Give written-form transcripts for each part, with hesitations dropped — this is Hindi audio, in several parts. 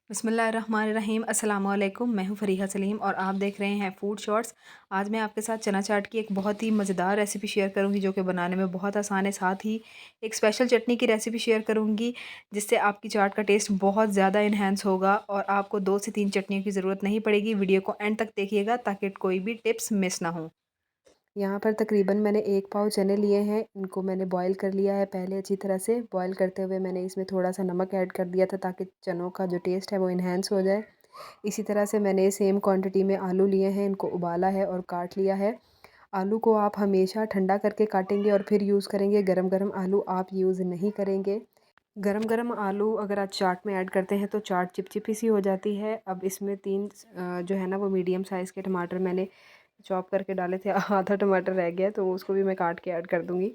बिस्मिल्लाहिर्रहमानिर्रहीम अस्सलाम वालेकुम। मैं हूँ फ़रीहा सलीम और आप देख रहे हैं फूड शॉर्ट्स। आज मैं आपके साथ चना चाट की एक बहुत ही मज़ेदार रेसिपी शेयर करूँगी जो कि बनाने में बहुत आसान है। साथ ही एक स्पेशल चटनी की रेसिपी शेयर करूँगी जिससे आपकी चाट का टेस्ट बहुत ज़्यादा इन्हेंस होगा और आपको 2 से 3 चटनियों की ज़रूरत नहीं पड़ेगी। वीडियो को एंड तक देखिएगा ताकि कोई भी टिप्स मिस ना हो। यहाँ पर तकरीबन मैंने 1 पाव चने लिए हैं। इनको मैंने बॉयल कर लिया है पहले अच्छी तरह से। बॉयल करते हुए मैंने इसमें थोड़ा-सा नमक ऐड कर दिया था ताकि चनों का जो टेस्ट है वो एनहांस हो जाए। इसी तरह से मैंने सेम क्वांटिटी में आलू लिए हैं, इनको उबाला है और काट लिया है। आलू को आप हमेशा ठंडा करके काटेंगे और फिर यूज़ करेंगे, गरम-गरम आलू आप यूज़ नहीं करेंगे। गरम-गरम आलू अगर आप चाट में ऐड करते हैं तो चाट चिपचिपी सी हो जाती है। अब इसमें 3 जो है ना वो मीडियम साइज़ के टमाटर मैंने चॉप करके डाले थे। आधा टमाटर रह गया तो उसको भी मैं काट के ऐड कर दूँगी।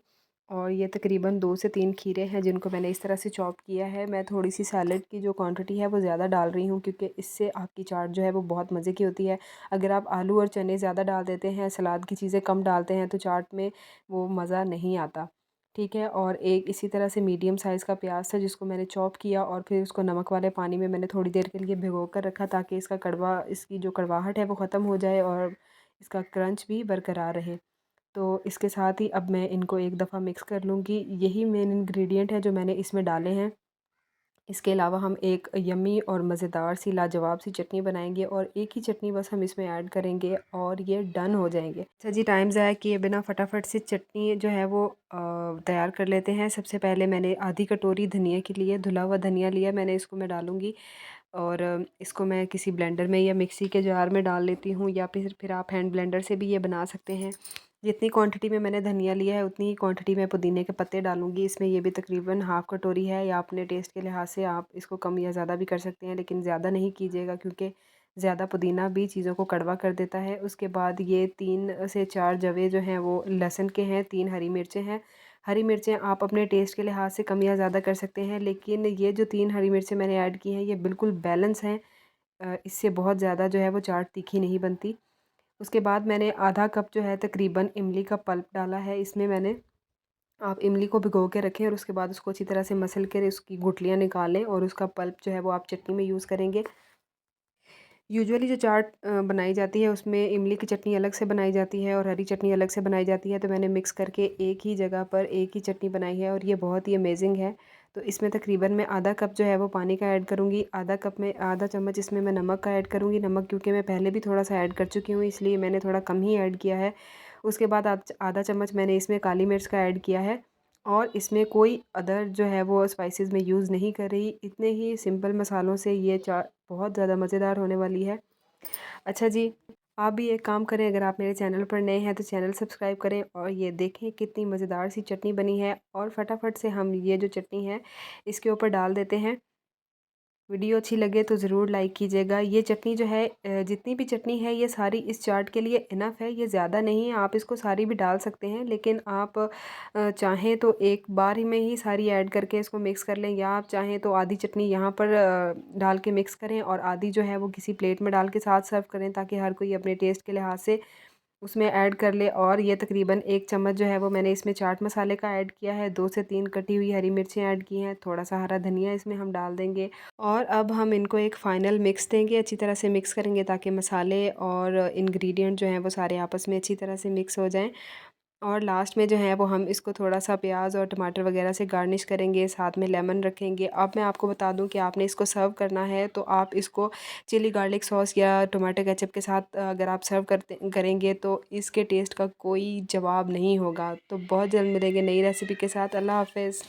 और ये तकरीबन 2 से 3 खीरे हैं जिनको मैंने इस तरह से चॉप किया है। मैं थोड़ी-सी सैलेड की जो क्वांटिटी है वो ज़्यादा डाल रही हूँ क्योंकि इससे आपकी चाट जो है वो बहुत मज़े की होती है। अगर आप आलू और चने ज़्यादा डाल देते हैं, सलाद की चीज़ें कम डालते हैं तो चाट में वो मज़ा नहीं आता। ठीक है, और एक इसी तरह से मीडियम साइज़ का प्याज था जिसको मैंने चॉप किया और फिर उसको नमक वाले पानी में मैंने थोड़ी देर के लिए भिगो कर रखा ताकि इसकी जो कड़वाहट है वो ख़त्म हो जाए और इसका क्रंच भी बरकरार रहे। तो इसके साथ ही अब मैं इनको एक दफ़ा मिक्स कर लूँगी। यही मेन इंग्रेडिएंट है जो मैंने इसमें डाले हैं। इसके अलावा हम एक यम्मी और मज़ेदार सी लाजवाब सी चटनी बनाएँगे और एक ही चटनी बस हम इसमें ऐड करेंगे और ये डन हो जाएँगे। अच्छा जी, टाइम ज़ाया किए बिना फटाफट से चटनी जो है वो तैयार कर लेते हैं। सबसे पहले मैंने आधी कटोरी धनिया के लिए धुला हुआ धनिया लिया, मैंने इसको मैं डालूँगी और इसको मैं किसी ब्लेंडर में या मिक्सी के जार में डाल लेती हूँ या फिर आप हैंड ब्लेंडर से भी ये बना सकते हैं। जितनी क्वांटिटी में मैंने धनिया लिया है उतनी ही क्वांटिटी में पुदीने के पत्ते डालूँगी इसमें। ये भी तकरीबन हाफ़ कटोरी है या अपने टेस्ट के लिहाज से आप इसको कम या ज़्यादा भी कर सकते हैं, लेकिन ज़्यादा नहीं कीजिएगा क्योंकि ज़्यादा पुदीना भी चीज़ों को कड़वा कर देता है। उसके बाद ये 3 से 4 जवे जो हैं वो लहसुन के हैं, 3 हरी मिर्चें हैं। हरी मिर्चें आप अपने टेस्ट के लिहाज से कम या ज़्यादा कर सकते हैं, लेकिन ये जो 3 हरी मिर्चें मैंने ऐड की हैं ये बिल्कुल बैलेंस हैं। इससे बहुत ज़्यादा जो है वो चाट तीखी नहीं बनती। उसके बाद मैंने आधा कप जो है तकरीबन इमली का पल्प डाला है इसमें मैंने। आप इमली को भिगो के रखें और उसके बाद उसको अच्छी तरह से मसल कर उसकी गुठलियाँ निकालें और उसका पल्प जो है वो आप चटनी में यूज़ करेंगे। यूजुअली जो चाट बनाई जाती है उसमें इमली की चटनी अलग से बनाई जाती है और हरी चटनी अलग से बनाई जाती है, तो मैंने मिक्स करके एक ही जगह पर एक ही चटनी बनाई है और ये बहुत ही अमेजिंग है। तो इसमें तकरीबन मैं आधा कप जो है वो पानी का ऐड करूँगी, आधा कप में आधा चम्मच इसमें मैं नमक का ऐड करूँगी। नमक क्योंकि मैं पहले भी थोड़ा सा ऐड कर चुकी हूँ इसलिए मैंने थोड़ा कम ही ऐड किया है। उसके बाद आधा चम्मच मैंने इसमें काली मिर्च का ऐड किया है और इसमें कोई अदर जो है वो स्पाइसेस में यूज़ नहीं कर रही। इतने ही सिंपल मसालों से ये चाट बहुत ज़्यादा मज़ेदार होने वाली है। अच्छा जी, आप भी एक काम करें, अगर आप मेरे चैनल पर नए हैं तो चैनल सब्सक्राइब करें और ये देखें कितनी मज़ेदार सी चटनी बनी है और फटाफट से हम ये जो चटनी है इसके ऊपर डाल देते हैं। वीडियो अच्छी लगे तो ज़रूर लाइक कीजिएगा। ये चटनी जो है जितनी भी चटनी है ये सारी इस चाट के लिए इनफ है, ये ज़्यादा नहीं है। आप इसको सारी भी डाल सकते हैं, लेकिन आप चाहें तो एक बार ही में ही सारी ऐड करके इसको मिक्स कर लें या आप चाहें तो आधी चटनी यहाँ पर डाल के मिक्स करें और आधी जो है वो किसी प्लेट में डाल के साथ सर्व करें ताकि हर कोई अपने टेस्ट के लिहाज से उसमें ऐड कर ले। और ये तकरीबन 1 चम्मच जो है वो मैंने इसमें चाट मसाले का ऐड किया है, 2 से 3 कटी हुई हरी मिर्चें ऐड की हैं, थोड़ा-सा हरा धनिया इसमें हम डाल देंगे और अब हम इनको एक फ़ाइनल मिक्स देंगे। अच्छी तरह से मिक्स करेंगे ताकि मसाले और इंग्रेडिएंट जो हैं वो सारे आपस में अच्छी तरह से मिक्स हो जाएँ। और लास्ट में जो है वो हम इसको थोड़ा-सा प्याज और टमाटर वगैरह से गार्निश करेंगे, साथ में लेमन रखेंगे। अब मैं आपको बता दूँ कि आपने इसको सर्व करना है तो आप इसको चिली गार्लिक सॉस या टोमेटो केचप के साथ अगर आप सर्व करेंगे तो इसके टेस्ट का कोई जवाब नहीं होगा। तो बहुत जल्द मिलेंगे नई रेसिपी के साथ। अल्लाह हाफ़िज़।